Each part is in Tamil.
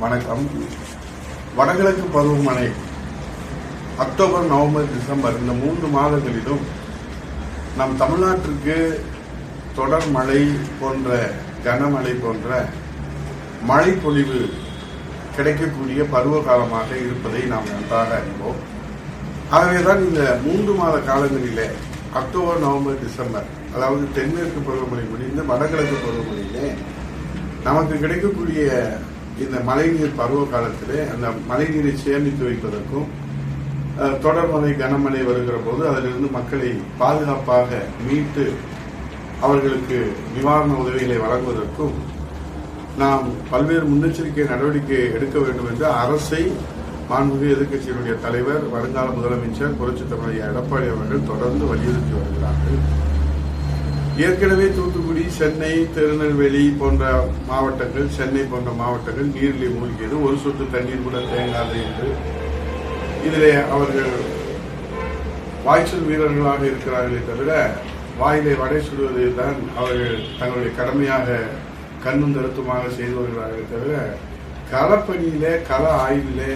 வணக்கம். வடகிழக்கு பருவமழை அக்டோபர், நவம்பர், டிசம்பர் இந்த 3 மாதங்களிலும் நம் தமிழ்நாட்டிற்கு தொடர் மழை போன்ற கனமழை போன்ற மழை பொழிவு கிடைக்கக்கூடிய பருவ காலமாக இருப்பதை நாம் நன்றாக அறிவோம். ஆகவேதான் இந்த 3 மாத காலங்களிலே அக்டோபர், நவம்பர், டிசம்பர், அதாவது தென்மேற்கு பருவமழை முடிந்து வடகிழக்கு பருவமழையிலே நமக்கு கிடைக்கக்கூடிய இந்த மழைநீர் பருவ காலத்திலே அந்த மழைநீரை சேமித்து வைப்பதற்கும் தொடர்மழை கனமழை வருகிற போது அதிலிருந்து மக்களை பாதுகாப்பாக மீட்டு அவர்களுக்கு நிவாரண உதவிகளை வழங்குவதற்கும் நாம் பல்வேறு முன்னெச்சரிக்கை நடவடிக்கை எடுக்க வேண்டும் என்று அரசை மாண்புமிகு எதிர்க்கட்சியினுடைய தலைவர், வருங்கால முதலமைச்சர் புரட்சித் தலைவர் எடப்பாடி அவர்கள் தொடர்ந்து வலியுறுத்தி வருகிறார்கள். ஏற்கனவே தூத்துக்குடி, சென்னை, திருநெல்வேலி போன்ற மாவட்டங்கள், சென்னை போன்ற மாவட்டங்கள் நீரிலே மூழ்கியது. ஒரு சொட்டு தண்ணீர் கூட தேங்காது என்று இதிலே அவர்கள் வாய்ச்சல் வீரர்களாக இருக்கிறார்களே தவிர வாயிலை வடை சுடுவதில் தான் அவர்கள் தங்களுடைய கடமையாக கண்ணும் கருத்துமாக செய்து வருகிறார்களே தவிர களப்பணியிலே, கள ஆய்விலே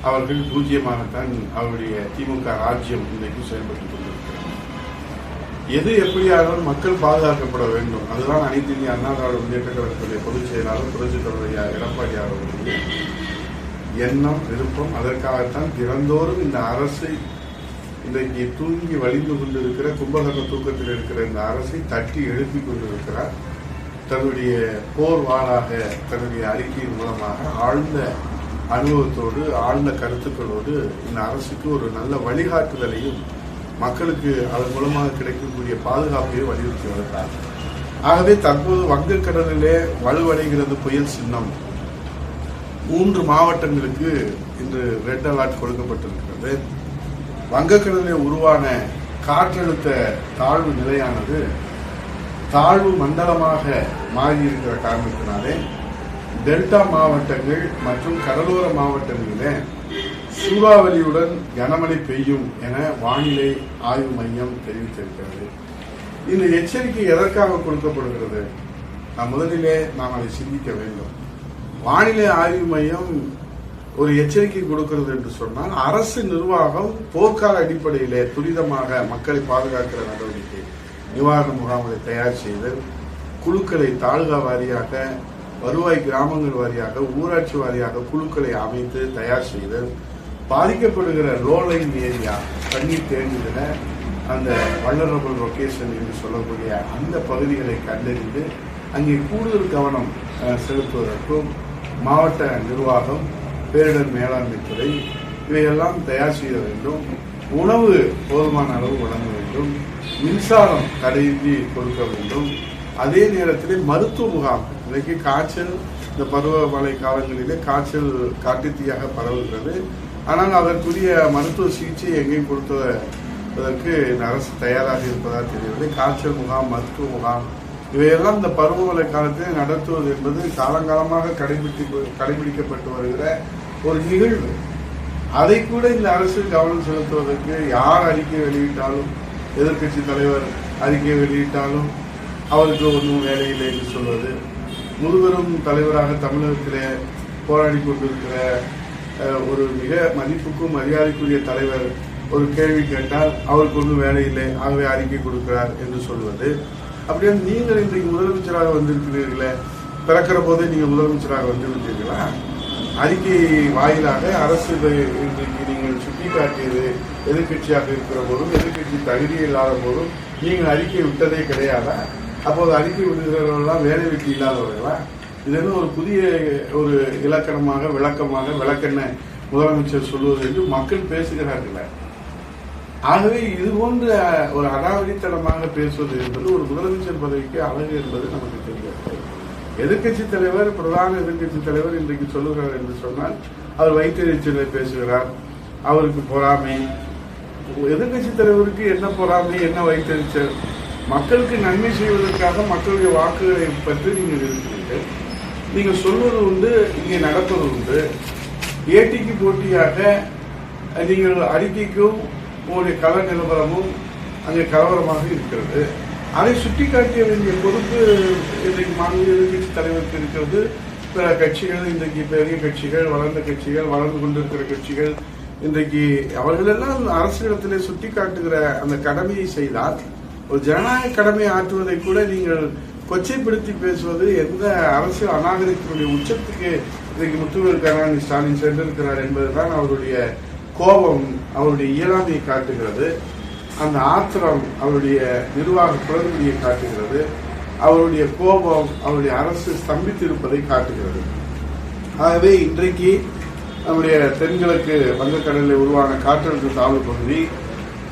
அவர்கள் பூஜ்ஜியமாகத்தான் அவருடைய திமுக ராஜ்யம் இன்றைக்கு செயல்பட்டுக் கொண்டிருக்கிறது. எது எப்படியாகவும் மக்கள் பாதுகாக்கப்பட வேண்டும். அதுதான் அனைத்து இந்திய அண்ணா திராவிட முன்னேற்ற கழகத்துடைய பொதுச் செயலாளர் புரட்சித் தலைவர் எடப்பாடி அவர்களுடைய எண்ணம், விருப்பம். அதற்காகத்தான் தினந்தோறும் இந்த அரசை இன்றைக்கு தூங்கி வலிந்து கொண்டிருக்கிற, கும்பகர்ண தூக்கத்தில் இருக்கிற இந்த அரசை தட்டி எழுப்பி கொண்டிருக்கிறார். தன்னுடைய போர் வாளாக தன்னுடைய அறிக்கையின் மூலமாக ஆழ்ந்த அனுபவத்தோடு, ஆழ்ந்த கருத்துக்களோடு இந்த அரசுக்கு ஒரு நல்ல வழிகாட்டுதலையும் மக்களுக்கு அதன் மூலமாக கிடைக்கக்கூடிய பாதுகாப்பையும் வலியுறுத்தி வருகிறார். ஆகவே தற்போது வங்கக்கடலிலே வலுவடைகிறது புயல் சின்னம். 3 மாவட்டங்களுக்கு இன்று ரெட் அலர்ட் கொடுக்கப்பட்டிருக்கிறது. வங்கக்கடலில் உருவான காற்றழுத்த தாழ்வு நிலையானது தாழ்வு மண்டலமாக மாறியிருக்கிற காரணத்தினாலே டெல்டா மாவட்டங்கள் மற்றும் கடலோர மாவட்டங்களிலே சூறாவளியுடன் கனமழை பெய்யும் என வானிலை ஆய்வு மையம் தெரிவித்திருக்கிறது. இந்த எச்சரிக்கை எதற்காக கொடுக்கப்படுகிறது? முதலிலே நாம் அதை சிந்திக்க வேண்டும். வானிலை ஆய்வு மையம் ஒரு எச்சரிக்கை கொடுக்கிறது என்று சொன்னால், அரசு நிர்வாகம் போர்க்கால அடிப்படையிலே துரிதமாக மக்களை பாதுகாக்கிற நடவடிக்கை, நிவாரண முகாம்களை தயார் செய்தல், குழுக்களை தாலுகா வாரியாக, வருவாய் கிராமங்கள் வாரியாக, ஊராட்சி வாரியாக குழுக்களை அமைத்து தயார் செய்தல், பாதிக்கப்படுகிற லோ லைன் ஏரியா, தண்ணீர் தேங்குகிற அந்த வல்னரபிள் லொகேஷன் என்று சொல்லக்கூடிய அந்த பகுதிகளை கண்டறிந்து அங்கே கூடுதல் கவனம் செலுத்துவதற்கும் மாவட்ட நிர்வாகம், பேரிடர் மேலாண்மை துறை இவையெல்லாம் தயார் செய்ய வேண்டும். உணவு போதுமான அளவு வழங்க வேண்டும். மின்சாரம் தடையின்றி கொடுக்க வேண்டும். அதே நேரத்தில் மருத்துவ முகாம், இன்றைக்கு காய்ச்சல், இந்த பருவமழை காலங்களிலே காய்ச்சல் காட்டுத்தீயாக பரவுகிறது. ஆனால் அதற்குரிய மருத்துவ சிகிச்சை எங்கேயும் கொடுத்ததற்கு இந்த அரசு தயாராக இருப்பதாக தெரியவில்லை. காய்ச்சல் முகாம், மருத்துவ முகாம் இவையெல்லாம் இந்த பருவமழை காலத்தில் நடத்துவது என்பது காலங்காலமாக கடைபிடிக்கப்பட்டு வருகிற ஒரு நிகழ்வு. அதை கூட இந்த அரசு கவனம் செலுத்துவதற்கு யார் அறிக்கை வெளியிட்டாலும், எதிர்கட்சி தலைவர் அறிக்கை வெளியிட்டாலும் அவருக்கு ஒன்றும் வேலையில்லை என்று சொல்வது, முதுபெரும் தலைவராக தமிழகத்திலே போராடி கொண்டிருக்கிற ஒரு மிக மதிப்புக்கும் மரியாதைக்குரிய தலைவர் ஒரு கேள்வி கேட்டால் அவருக்கு ஒன்றும் வேலை இல்லை, ஆகவே அறிக்கை கொடுக்கிறார் என்று சொல்வது. அப்படியே நீங்கள் இன்றைக்கு முதலமைச்சராக வந்திருக்கிறீர்களே, பிறக்கிற போதே நீங்கள் முதலமைச்சராக வந்துவிட்டீர்களா? அறிக்கை வாயிலாக அரசு இன்றைக்கு நீங்கள் சுட்டிக்காட்டியது எதிர்கட்சியாக இருக்கிற போதும், எதிர்கட்சி தகுதி இல்லாத போதும் நீங்கள் அறிக்கை விட்டதே கிடையாதா? அப்போது அறிக்கை விடுகிறவர்கள்லாம் வேலை வெட்டி இல்லாதவர்களா? இது ஒரு புதிய ஒரு இலக்கணமாக, விளக்கென்ன முதலமைச்சர் சொல்வது என்று மக்கள் பேசுகிறார்கள். ஆகவே இது போன்ற ஒரு அடாவடித்தனமாக பேசுவது என்பது ஒரு முதலமைச்சர் பதவிக்கு அழகு என்பது நமக்கு தெரியாது. எதிர்கட்சி தலைவர், பிரதான எதிர்கட்சி தலைவர் இன்றைக்கு சொல்லுகிறார் என்று சொன்னால் அவர் வயிற்றெரிச்சலை பேசுகிறார், அவருக்கு பொறாமை. எதிர்கட்சி தலைவருக்கு என்ன பொறாமை, என்ன வயிற்றெரிச்சல்? மக்களுக்கு நன்மை செய்வதற்காக மக்களுடைய வாக்குகளை பற்றி நீங்கள் இருக்கிறீர்கள். நீங்கள் சொல்வது உண்டு, இங்கே நடப்பது உண்டு. ஏடிக்கு போட்டியாக நீங்கள் அறிக்கைக்கும் உங்களுடைய கள நிலவரமும் அங்கே கலவரமாக இருக்கிறது. அதை சுட்டிக்காட்ட வேண்டிய பொறுப்பு இன்றைக்கு மாநில எதிர்கட்சி தலைவருக்கு இருக்கிறது. பிற கட்சிகள், இன்றைக்கு பெரிய கட்சிகள், வளர்ந்த கட்சிகள், வளர்ந்து கொண்டிருக்கிற கட்சிகள், இன்றைக்கு அவர்களெல்லாம் அரசியலத்திலே சுட்டி காட்டுகிற அந்த கடமையை செய்தால், ஒரு ஜனநாயக கடமையை ஆற்றுவதை கூட நீங்கள் கொச்சைப்படுத்தி பேசுவது எந்த அரசியல் அநாகரிகத்தினுடைய உச்சத்துக்கு இன்றைக்கு முத்துவேல் கருணாநிதி ஸ்டாலின் சென்றிருக்கிறார் என்பதுதான் அவருடைய கோபம், அவருடைய இயலாமையை காட்டுகிறது. அந்த ஆத்திரம் அவருடைய நிர்வாக குளறுபடியை காட்டுகிறது. அவருடைய கோபம் அவருடைய அரசு ஸ்தம்பித்திருப்பதை காட்டுகிறது. ஆகவே இன்றைக்கு நம்முடைய தென்கிழக்கு வங்கக்கடலில் உருவான காற்றழுத்த தாழ்வு பகுதி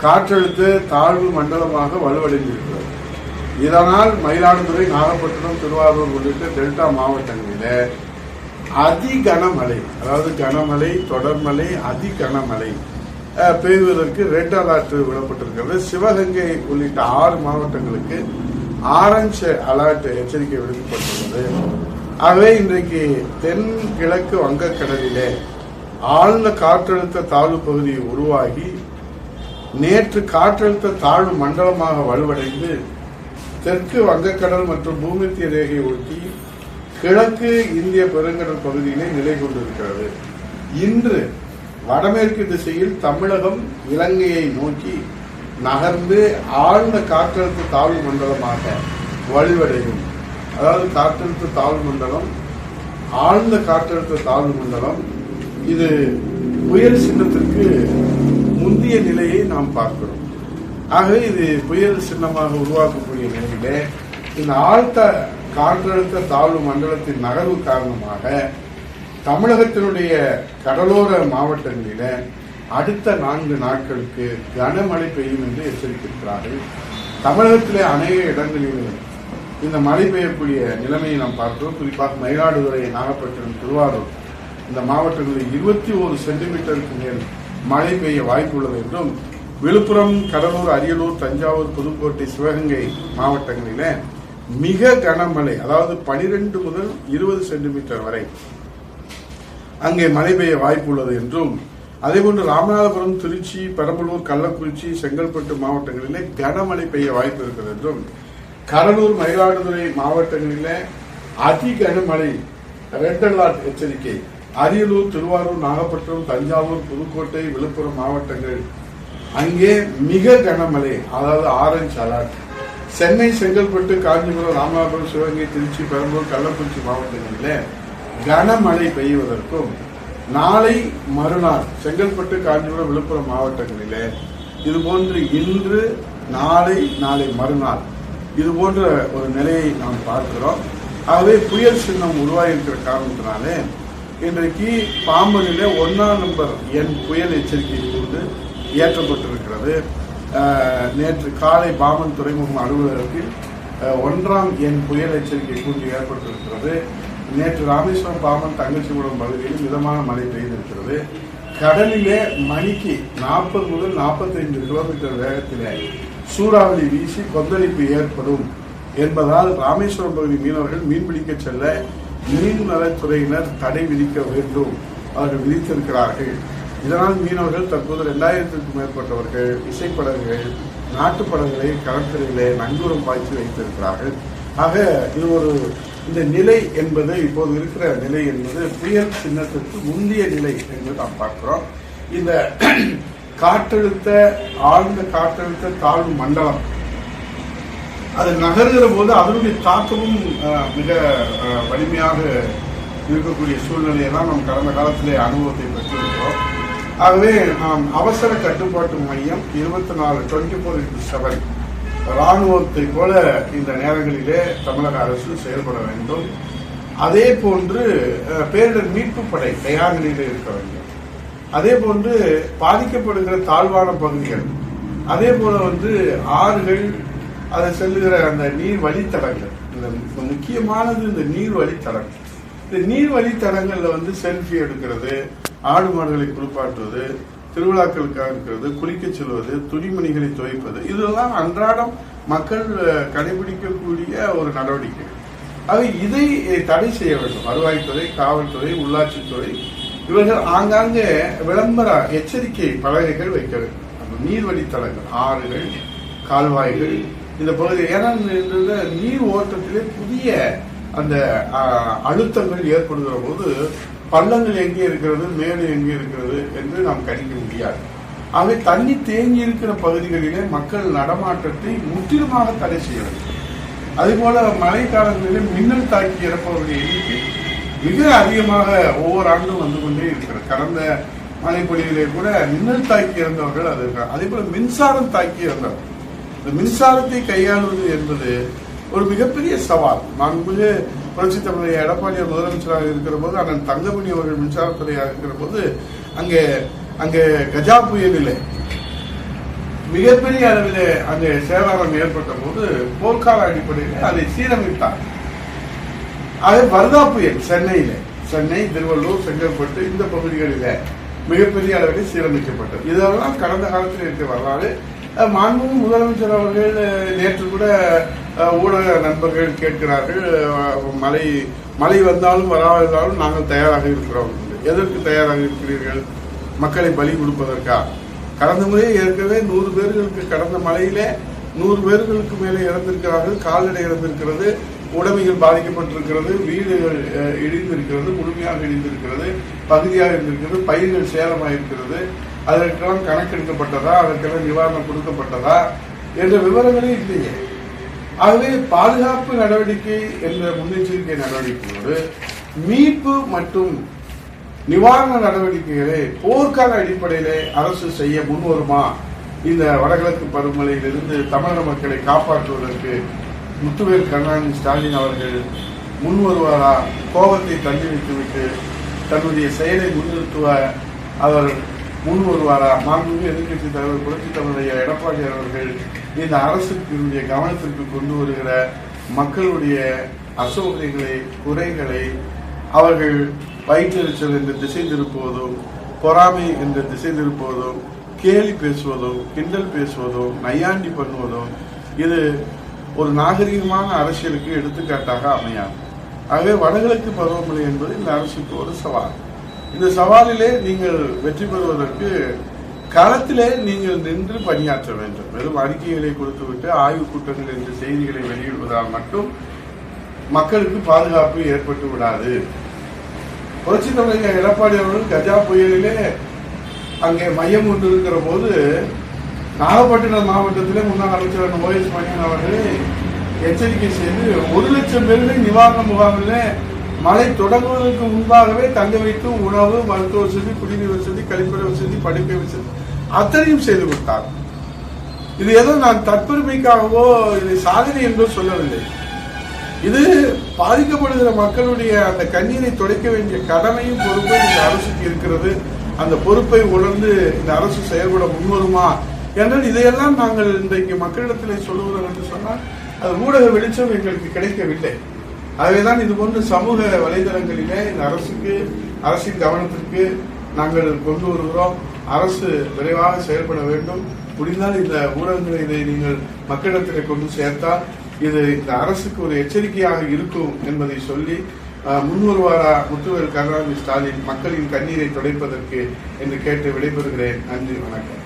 காற்றழுத்த தாழ்வு மண்டலமாக வலுவடைந்திருக்கிறது. இதனால் மயிலாடுதுறை, நாகப்பட்டினம், திருவாரூர் உள்ளிட்ட டெல்டா மாவட்டங்களில் அதிகனமழை, அதாவது கனமழை, தொடர்மழை, அதிகனமழை பெய்வதற்கு ரெட் அலர்ட் விடப்பட்டிருக்கிறது. சிவகங்கை உள்ளிட்ட 6 மாவட்டங்களுக்கு ஆரஞ்சு அலர்ட் எச்சரிக்கை விடுக்கப்பட்டுள்ளது. ஆகவே இன்றைக்கு தென்கிழக்கு வங்கக்கடலிலே ஆழ்ந்த காற்றழுத்த தாழ்வு பகுதி உருவாகி நேற்று காற்றழுத்த தாழ்வு மண்டலமாக வலுவடைந்து தெற்கு வங்கக்கடல் மற்றும் பூமத்திய ரேகை ஒட்டி கிழக்கு இந்திய பெருங்கடல் பகுதியிலே நிலை கொண்டிருக்கிறது. இன்று வடமேற்கு திசையில் தமிழகம் இலங்கையை நோக்கி நகர்ந்து ஆழ்ந்த காற்றழுத்த தாழ்வு மண்டலமாக வலுவடையும். அதாவது காற்றழுத்த தாழ்வு மண்டலம், ஆழ்ந்த காற்றழுத்த தாழ்வு மண்டலம், இது புயல் சின்னத்திற்கு முந்தைய நிலையை நாம் பார்க்கிறோம். ஆகவே இது புயல் சின்னமாக உருவாக்கக்கூடிய நிலையிலே இந்த ஆழ்ந்த காற்றழுத்த தாழ்வு மண்டலத்தின் நகர்வு காரணமாக தமிழகத்தினுடைய கடலோர மாவட்டங்களில அடுத்த 4 நாட்களுக்கு கனமழை பெய்யும் என்று எச்சரித்திருக்கிறார்கள். தமிழகத்திலே அநேக இடங்களில் இந்த மழை பெய்யக்கூடிய நிலைமையை நாம் பார்க்கிறோம். குறிப்பாக மயிலாடுதுறை, நாகப்பட்டினம், திருவாரூர் இந்த மாவட்டங்களில் 21 சென்டிமீட்டருக்கு மேல் மழை பெய்ய வாய்ப்புள்ளது என்றும், விழுப்புரம், கடலூர், அரியலூர், தஞ்சாவூர், புதுக்கோட்டை, சிவகங்கை மாவட்டங்களில மிக கனமழை, அதாவது 12 முதல் 20 சென்டிமீட்டர் வரை அங்கே மழை பெய்ய வாய்ப்புள்ளது என்றும், அதேபோன்று ராமநாதபுரம், திருச்சி, பெரம்பலூர், கள்ளக்குறிச்சி, செங்கல்பட்டு மாவட்டங்களிலே கனமழை பெய்ய வாய்ப்பு இருக்கிறது என்றும், கடலூர், மயிலாடுதுறை மாவட்டங்களிலே அதி கனமழை ரெட் அலர்ட் எச்சரிக்கை, அரியலூர், திருவாரூர், நாகப்பட்டினம், தஞ்சாவூர், புதுக்கோட்டை, விழுப்புரம் மாவட்டங்கள் அங்கே மிக கனமழை, அதாவது ஆரஞ்சு அலர்ட். சென்னை, செங்கல்பட்டு, காஞ்சிபுரம், ராமநாதபுரம், சிவகங்கை, திருச்சி, பெரம்பலூர், கள்ளக்குறிச்சி மாவட்டங்களிலே கனமழை பெய்வதற்கும், நாளை மறுநாள் செங்கல்பட்டு, காஞ்சிபுரம், விழுப்புரம் மாவட்டங்களிலே இதுபோன்று இன்று, நாளை, நாளை மறுநாள் இதுபோன்ற ஒரு நிலையை நாம் பார்க்கிறோம். ஆகவே புயல் சின்னம் உருவாகியிருக்கிற காரணத்தினாலே இன்றைக்கு பாம்பனிலே 1ஆம் நம்பர் எண் புயல் எச்சரிக்கை கூண்டு ஏற்றப்பட்டிருக்கிறது. நேற்று காலை பாம்பன் துறைமுகம் அலுவலகத்தில் 1ஆம் எண் புயல் எச்சரிக்கை கூண்டு ஏற்பட்டிருக்கிறது. நேற்று ராமேஸ்வரம், பாம்பன், தங்கச்சிபுரம் பகுதியில் மிதமான மழை பெய்திருக்கிறது. கடலிலே மணிக்கு 40 முதல் 45 கிலோமீட்டர் வேகத்திலே சூறாவளி வீசி கொந்தளிப்பு ஏற்படும் என்பதால் ராமேஸ்வரம் பகுதி மீனவர்கள் மீன்பிடிக்க செல்ல மீன்வளத்துறையினர் தடை விதிக்க வேண்டும், அவர்கள் விதித்திருக்கிறார்கள். இதனால் மீனவர்கள் தற்போது 2000க்கும் மேற்பட்டவர்கள் இசைப்படகுகள், நாட்டுப்படகுகளை கடற்கரையிலே நங்கூரம் பாய்ச்சி வைத்திருக்கிறார்கள். ஆக இது இந்த நிலை என்பது, இப்போது இருக்கிற நிலை என்பது புயல் சின்னத்திற்கு முந்தைய நிலை என்று நாம் பார்க்கிறோம். இந்த ஆழ்ந்த காற்றழுத்த தாழ்வு மண்டலம் அது நகர்கிற போது அதனுடைய தாக்கமும் மிக வலிமையாக இருக்கக்கூடிய சூழ்நிலையெல்லாம் நாம் கடந்த காலத்திலே அனுபவத்தை பெற்றிருக்கிறோம். ஆகவே நாம் அவசர கட்டுப்பாட்டு மையம் 24/7 ராணுவத்தை போல இந்த நேரங்களிலே தமிழக அரசு செயல்பட வேண்டும். அதே போன்று பேரிடர் மீட்பு படை தயார் நிலையில் இருக்க வேண்டும். அதே போன்று பாதிக்கப்படுகிற தாழ்வான பகுதிகள், அதே போல ஆறுகள், அதை செல்லுகிற அந்த நீர் வழித்தடங்கள், இந்த முக்கியமானது இந்த நீர் வழித்தடங்கள். இந்த நீர் வழித்தடங்கள்ல செல்ஃபி எடுக்கிறது, ஆடு மாடுகளை குளிப்பாட்டுவது, திருவிழாக்களுக்காக இருக்கிறது, குளிக்க செல்வது, துணிமணிகளை துவைப்பது, இதெல்லாம் அன்றாடம் மக்கள் கடைபிடிக்கக்கூடிய ஒரு நடவடிக்கை. ஆக இதை தடை செய்ய வேண்டும். வருவாய்த்துறை, காவல்துறை, உள்ளாட்சித்துறை இவர்கள் ஆங்காங்கே விளம்பர எச்சரிக்கை பலகைகள் வைக்க வேண்டும். அந்த நீர்வழித்தடங்கள், ஆறுகள், கால்வாய்கள், இந்த பகுதி. ஏன்னா நீர் ஓட்டத்திலே புதிய அந்த அழுத்தங்கள் ஏற்படுகிற போது பள்ளங்கள் எங்கே இருக்கிறது, மேடு எங்கே இருக்கிறது என்று நாம் கணிக்க முடியாது. ஆகவே தண்ணி தேங்கி இருக்கிற பகுதிகளிலே மக்கள் நடமாட்டத்தை முற்றிலுமாக தடை செய்ய வேண்டும். அதே போல மழை காலங்களிலே மின்னல் தாக்கி இறப்பவர்கள் எண்ணிக்கை மிக அதிகமாக ஒவ்வொரு ஆண்டும் வந்து கொண்டே இருக்கிறது. கடந்த மழைப்பொழிவிலே கூட மின்னல் தாக்கி இறந்தவர்கள் அது இருக்காங்க. அதே போல மின்சாரம் தாக்கி இறந்தவர்கள். இந்த மின்சாரத்தை கையாளுவது என்பது ஒரு மிகப்பெரிய சவால். மாண்புமிகு புரட்சி தமிழக எடப்பாடியார் முதலமைச்சராக இருக்கிற போது அண்ணன் தங்கமணி அவர்கள் மின்சாரத்துறையாக இருக்கிற போது அங்கே கஜா புயலிலே மிகப்பெரிய அளவில் அங்கே சேதாரம் ஏற்பட்ட போது போர்க்கால அடிப்படையில் அதை சீரமைத்தார். அது வர்தா புயல் சென்னை, திருவள்ளூர், செங்கல்பட்டு இந்த பகுதிகளில் மிகப்பெரிய அளவில் சீரமைக்கப்பட்டது. இதெல்லாம் கடந்த காலத்தில் இருக்க வரலாறு. மாண்புமிகு முதலமைச்சர் அவர்கள் நேற்று கூட ஊடக நண்பர்கள் கேட்கிறார்கள், மழை வந்தாலும் வராவிட்டாலும் நாங்கள் தயாராக இருக்கிறோம். எதற்கு தயாராக இருக்கிறீர்கள்? மக்களை பலி கொடுப்பதற்கா? கடந்த முறை ஏற்கனவே 100 பேர்களுக்கு கடந்த மழையில 100 பேர்களுக்கு மேலே இறந்திருக்கிறார்கள். கால்நடை இறந்திருக்கிறது, உடைமைகள் பாதிக்கப்பட்டிருக்கிறது, வீடுகள் இடிந்திருக்கிறது, முழுமையாக இடிந்திருக்கிறது, பகுதியாக இருந்திருக்கிறது, பயிர்கள் சேதமாயிருக்கிறது. அதற்கெல்லாம் கணக்கெடுக்கப்பட்டதா, அதற்கெல்லாம் நிவாரணம் கொடுக்கப்பட்டதா என்ற விவரங்களே இல்லையே. ஆகவே பாதுகாப்பு நடவடிக்கை என்ற முன்னெச்சரிக்கை நடவடிக்கையோடு மீட்பு மற்றும் நிவாரண நடவடிக்கைகளை போர்க்கால அடிப்படையிலே அரசு செய்ய முன்வருமா? இந்த வடகிழக்கு பருவமழையிலிருந்து தமிழக மக்களை காப்பாற்றுவதற்கு முத்துவேல் கருணாநிதி ஸ்டாலின் அவர்கள் முன் வருவாரா? கோபத்தை தள்ளி வைத்துவிட்டு தன்னுடைய செயலை முன்னிறுத்துவ அவர் முன் வருவாரா? மாண்புமிகு எதிர்க்கட்சி தலைவர் புரட்சி தமிழக எடப்பாடியார் அவர்கள் இந்த அரசுக்கு கவனத்திற்கு கொண்டு வருகிற மக்களுடைய அசௌகரியங்களை, குறைகளை அவர்கள் வயிற்றெரிச்சல் என்று திசை திருப்புவதும், பொறாமை என்று திசை திருப்புவதும், கேலி பேசுவதும், கிண்டல் பேசுவதும், நையாண்டி பண்ணுவதும் இது ஒரு நாகரிகமான அரசியலுக்கு எடுத்துக்காட்டாக அமையாது. ஆகவே வடகிழக்கு பருவமழை என்பது இந்த அரசுக்கு ஒரு சவால். இந்த சவாலிலே நீங்கள் வெற்றி பெறுவதற்கு களத்திலே நீங்கள் நின்று பணியாற்ற வேண்டும். வெறும் அறிக்கைகளை கொடுத்துவிட்டு ஆய்வுக் கூட்டங்கள் என்ற செய்திகளை வெளியிடுவதால் மட்டும் மக்களுக்கு பாதுகாப்பு ஏற்பட்டு விடாது. புரட்சி தமிழக எடப்பாடி அவர்கள் கஜா புயலிலே அங்கே மையம் கொண்டு இருக்கிற போது நாகப்பட்டினம் மாவட்டத்திலே முன்னாள் அமைச்சர் OS மணியன் அவர்கள் எச்சரிக்கை செய்து 1,00,000 பேர்களை நிவாரண முகாமிலே மழை தொடங்குவதற்கு முன்பாகவே தங்க வைத்து உணவு, மருத்துவ வசதி, குடிநீர் வசதி, கழிப்பறை வசதி, படுக்கை வசதி அத்தனையும் செய்து கொடுத்தார். இது ஏதோ நான் தற்பெருமைக்காகவோ இதை சாதனை என்றோ சொல்லவில்லை. இது பாதிக்கப்படுகிற மக்களுடைய அந்த கண்ணீரை துடைக்க வேண்டிய கடமையும் பொறுப்பும் இந்த அரசுக்கு இருக்கிறது. அந்த பொறுப்பை உணர்ந்து இந்த அரசு செயல்பட முன்வருமா என்றால் இதையெல்லாம் நாங்கள் இன்றைக்கு மக்களிடத்திலே சொல்லுகிறோம் என்று சொன்னால் அது ஊடக வெளிச்சம் எங்களுக்கு கிடைக்கவில்லை. ஆகவேதான் இது போன்ற சமூக வலைதளங்களிலே இந்த அரசின் கவனத்திற்கு நாங்கள் கொண்டு வருகிறோம். அரசு விரைவாக செயல்பட வேண்டும். முடிந்தால் இந்த ஊடகங்களை இதை நீங்கள் மக்களிடத்திலே கொண்டு சேர்த்தால் இது இந்த அரசுக்கு ஒரு எச்சரிக்கையாக இருக்கும் என்பதை சொல்லி முன்வருவாரா முத்துவேல் கருணாநிதி ஸ்டாலின் மக்களின் கண்ணீரை துடைப்பதற்கு என்று கேட்டு விடைபெறுகிறேன். நன்றி, வணக்கம்.